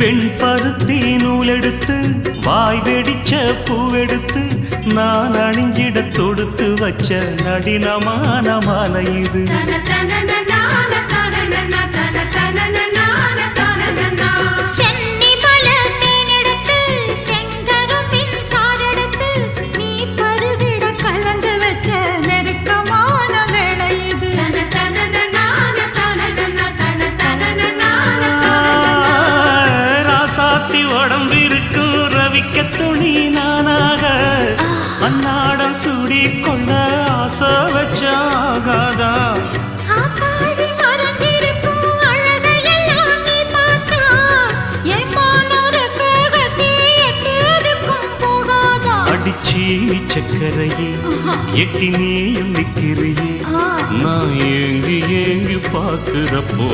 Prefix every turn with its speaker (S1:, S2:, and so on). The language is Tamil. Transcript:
S1: வெண்பருத்தி நூலெடுத்து வாய் வெடிச்ச பூவெடுத்து நான் அணிஞ்சிட தொடுத்து வச்ச நடினமான மாலை இது. உடம்பிருக்கும் ரவிக்க துணி நானாக அன்னாடம் சூடி கொள்ள ஆசை வச்சாகாதா. அடிச்சி சக்கரையே எட்டி நீயும் நிற்கிறையே நான் ஏங்கி ஏங்கி பார்க்கிறப்போ